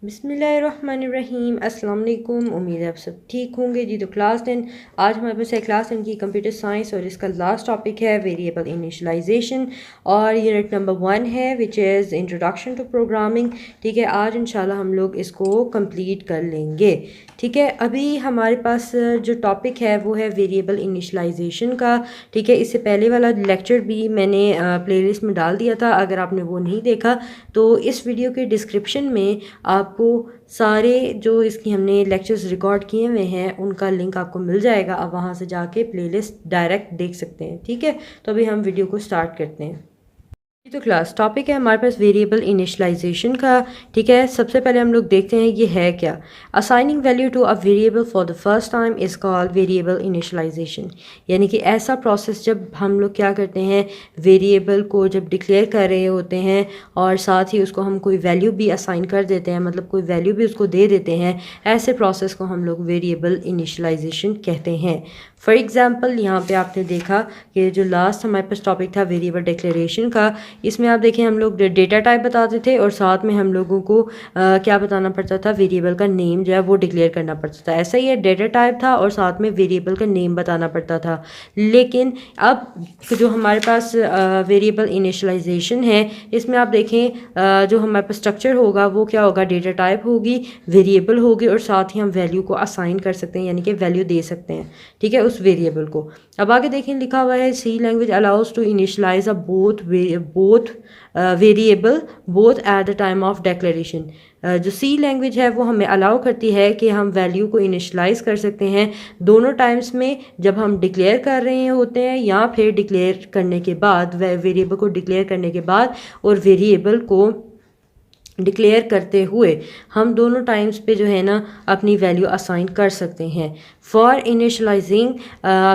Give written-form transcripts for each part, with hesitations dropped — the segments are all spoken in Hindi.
बिस्मिल्लाहिर्रहमानिर्रहीम। अस्सलाम वालेकुम। उम्मीद है आप सब ठीक होंगे जी। तो क्लास 10 आज हमारे पास है क्लास 10 की कंप्यूटर साइंस और इसका लास्ट टॉपिक है वेरिएबल इनिशियलाइजेशन और यूनिट नंबर 1 है which is introduction to programming. ठीक है, आज इंशाल्लाह हम लोग इसको कंप्लीट कर लेंगे। ठीक है, अभी हमारे पास जो टॉपिक है वो है वेरिएबल इनिशियलाइजेशन का। ठीक है, इससे पहले वाला लेक्चर भी मैंने प्लेलिस्ट में डाल दिया था, अगर आपने वो नहीं देखा तो इस वीडियो के डिस्क्रिप्शन में आपको सारे जो इसकी हमने लेक्चर्स रिकॉर्ड किए हुए हैं उनका लिंक आपको मिल जाएगा। आप वहाँ से जाके प्लेलिस्ट डायरेक्ट देख सकते हैं। ठीक है, तो अभी हम वीडियो को स्टार्ट करते हैं। तो क्लास टॉपिक है हमारे पास वेरिएबल इनिशियलाइजेशन का। ठीक है, सबसे पहले हम लोग देखते हैं ये है क्या। Assigning value to a variable for the first time is called variable initialization. यानी कि ऐसा प्रोसेस जब हम लोग क्या करते हैं, वेरिएबल को जब डिक्लेयर कर रहे होते हैं और साथ ही उसको हम कोई वैल्यू भी असाइन कर देते हैं, मतलब कोई वैल्यू भी उसको दे देते हैं, ऐसे प्रोसेस को हम लोग वेरिएबल इनिशियलाइजेशन कहते हैं। फॉर एग्ज़ाम्पल यहाँ पे आपने देखा कि जो लास्ट हमारे पास टॉपिक था वेरिएबल डिक्लेरेशन का, इसमें आप देखें हम लोग डेटा टाइप बताते थे और साथ में हम लोगों को क्या बताना पड़ता था, वेरिएबल का नेम जो है वो डिक्लेयर करना पड़ता था। ऐसा ही है, डेटा टाइप था और साथ में वेरिएबल का नेम बताना पड़ता था। लेकिन अब जो हमारे पास वेरिएबल इनिशियलाइजेशन है, इसमें आप देखें जो हमारे पास स्ट्रक्चर होगा वो क्या होगा, डेटा टाइप होगी, वेरिएबल होगी और साथ ही हम वैल्यू को असाइन कर सकते हैं, यानी कि वैल्यू दे सकते हैं। ठीक है, उस वेरिएबल को। अब आगे देखें लिखा हुआ है C language allows to initialise a both variable both at the time of declaration. जो सी लैंग्वेज है वो हमें अलाउ करती है कि हम वैल्यू को इनिशियलाइज कर सकते हैं दोनों टाइम्स में, जब हम डिक्लेयर कर रहे होते हैं या फिर डिक्लेयर करने के बाद, वेरिएबल को डिक्लेयर करने के बाद और वेरिएबल को डिक्लेयर करते हुए हम दोनों टाइम्स पे जो है ना अपनी वैल्यू असाइन कर सकते हैं। For initialising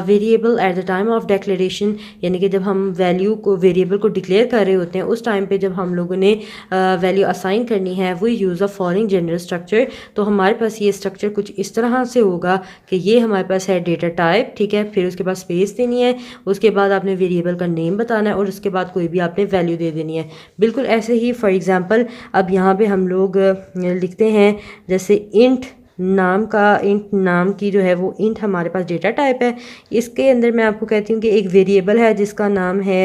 variable eight the time of declaration, यानी कि जब हम वैल्यू को, वेरिएबल को डिक्लेयर कर रहे होते हैं उस टाइम पे जब हम लोगों ने वैल्यू असाइन करनी है, वो use of following general structure. तो हमारे पास ये स्ट्रक्चर कुछ इस तरह से होगा कि ये हमारे पास है डेटा टाइप। ठीक है, फिर उसके बाद स्पेस देनी है, उसके बाद आपने वेरिएबल का नेम बताना है और उसके बाद कोई भी आपने वैल्यू दे देनी है। बिल्कुल ऐसे ही फॉर एग्ज़ाम्पल अब यहाँ पे हम लोग लिखते हैं जैसे इंट नाम की जो है वो इंट हमारे पास डेटा टाइप है। इसके अंदर मैं आपको कहती हूँ कि एक वेरिएबल है जिसका नाम है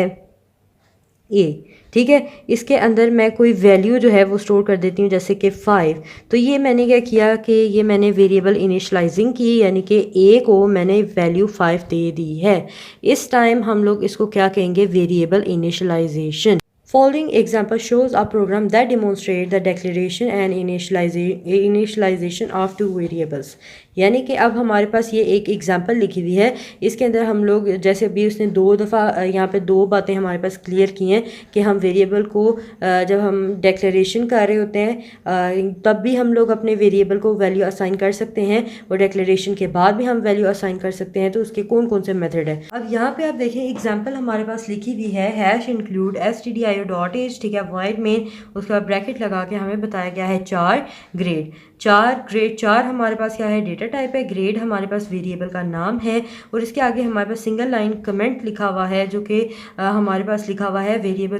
ए। ठीक है, इसके अंदर मैं कोई वैल्यू जो है वो स्टोर कर देती हूँ जैसे कि 5। तो ये मैंने क्या किया कि ये मैंने वेरिएबल इनिशियलाइजिंग की, यानी कि ए को मैंने वैल्यू 5 दे दी है। इस टाइम हम लोग इसको क्या कहेंगे, variable initialization. Following example shows a program that demonstrates the declaration and initialization of two variables। यानी कि अब हमारे पास ये एक एग्जांपल लिखी हुई है, इसके अंदर हम लोग जैसे अभी उसने 2 दफ़ा यहाँ पे 2 बातें हमारे पास क्लियर की हैं कि हम वेरिएबल को जब हम डिक्लेरेशन कर रहे होते हैं तब भी हम लोग अपने वेरिएबल को वैल्यू असाइन कर सकते हैं और डिक्लेरेशन के बाद भी हम वैल्यू असाइन कर सकते हैं। तो उसके कौन कौन से मेथड है, अब यहाँ पे आप देखें एग्जाम्पल हमारे पास लिखी हुई है हैश इंक्लूड stdio.h। ठीक है, वॉइड मेन, उसके बाद ब्रैकेट लगा के हमें बताया गया है 4 ग्रेड। 4 हमारे पास क्या है, डेटा टाइप है, ग्रेड हमारे पास वेरिएबल का नाम है और इसके आगे हमारे पास सिंगल लाइन कमेंट लिखा हुआ है जो कि हमारे पास लिखा हुआ है वेरिएबल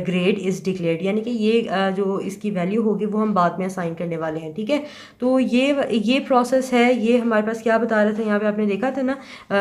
ग्रेड इज़ डिक्लेयर्ड, यानी कि ये जो इसकी वैल्यू होगी वो हम बाद में असाइन करने वाले हैं। ठीक है, तो ये प्रोसेस है। ये हमारे पास क्या बता रहा था, यहाँ पे आपने देखा था ना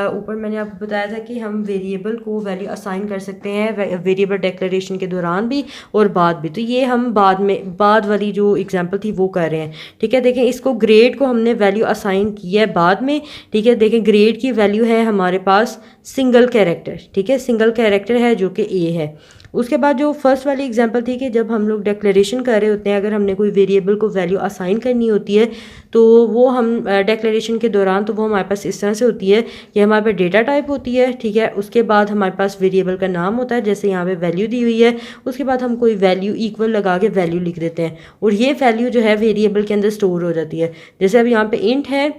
ऊपर मैंने आपको बताया था कि हम वेरिएबल को वैल्यू असाइन कर सकते हैं वेरिएबल डिक्लेरेशन के दौरान भी और बाद भी। तो ये हम बाद वाली जो एग्जांपल थी वो कर रहे हैं। ठीक है, देखें इसको ग्रेड को हमने वैल्यू असाइन किया है बाद में। ठीक है, देखें ग्रेड की वैल्यू है हमारे पास सिंगल कैरेक्टर। ठीक है, सिंगल कैरेक्टर है जो कि ए है। उसके बाद जो फर्स्ट वाली एग्जांपल थी कि जब हम लोग डिक्लेरेशन कर रहे होते हैं, अगर हमने कोई वेरिएबल को वैल्यू असाइन करनी होती है तो वो हम डिक्लेरेशन के दौरान तो वो हमारे पास इस तरह से होती है कि हमारे पास डेटा टाइप होती है। ठीक है, उसके बाद हमारे पास वेरिएबल का नाम होता है, जैसे यहाँ पे वैल्यू दी हुई है, उसके बाद हम कोई वैल्यू इक्वल लगा के वैल्यू लिख देते हैं और ये वैल्यू जो है वेरिएबल के अंदर स्टोर हो जाती है। जैसे अब यहाँ पे इंट है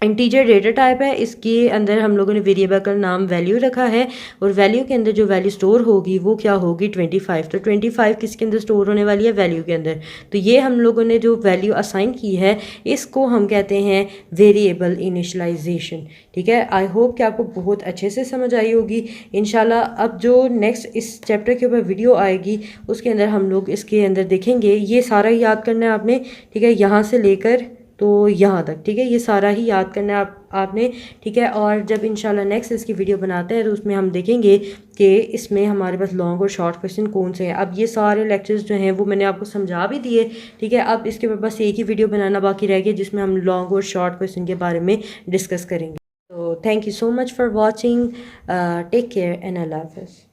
इंटीजर डेटा टाइप है, इसके अंदर हम लोगों ने वेरिएबल का नाम वैल्यू रखा है और वैल्यू के अंदर जो वैल्यू स्टोर होगी वो क्या होगी 25। तो 25 किसके अंदर स्टोर होने वाली है, वैल्यू के अंदर। तो ये हम लोगों ने जो वैल्यू असाइन की है इसको हम कहते हैं वेरिएबल इनिशलाइजेशन। ठीक है, आई होप कि आपको बहुत अच्छे से समझ आई होगी। इंशाल्लाह अब जो नेक्स्ट इस चैप्टर के ऊपर वीडियो आएगी उसके अंदर हम लोग इसके अंदर देखेंगे, ये सारा ही याद करना है आपने। ठीक है, यहाँ से लेकर तो यहाँ तक, ठीक है, ये सारा ही याद करना है आपने। ठीक है, और जब इंशाल्लाह नेक्स्ट इसकी वीडियो बनाते हैं तो उसमें हम देखेंगे कि इसमें हमारे पास लॉन्ग और शॉर्ट क्वेश्चन कौन से हैं। अब ये सारे लेक्चर्स जो हैं वो मैंने आपको समझा भी दिए। ठीक है, अब इसके ऊपर बस एक ही वीडियो बनाना बाकी रह गया जिसमें हम लॉन्ग और शॉर्ट क्वेश्चन के बारे में डिस्कस करेंगे। तो thank you so much for watching, take care and अल्लाह हाफ़िज़।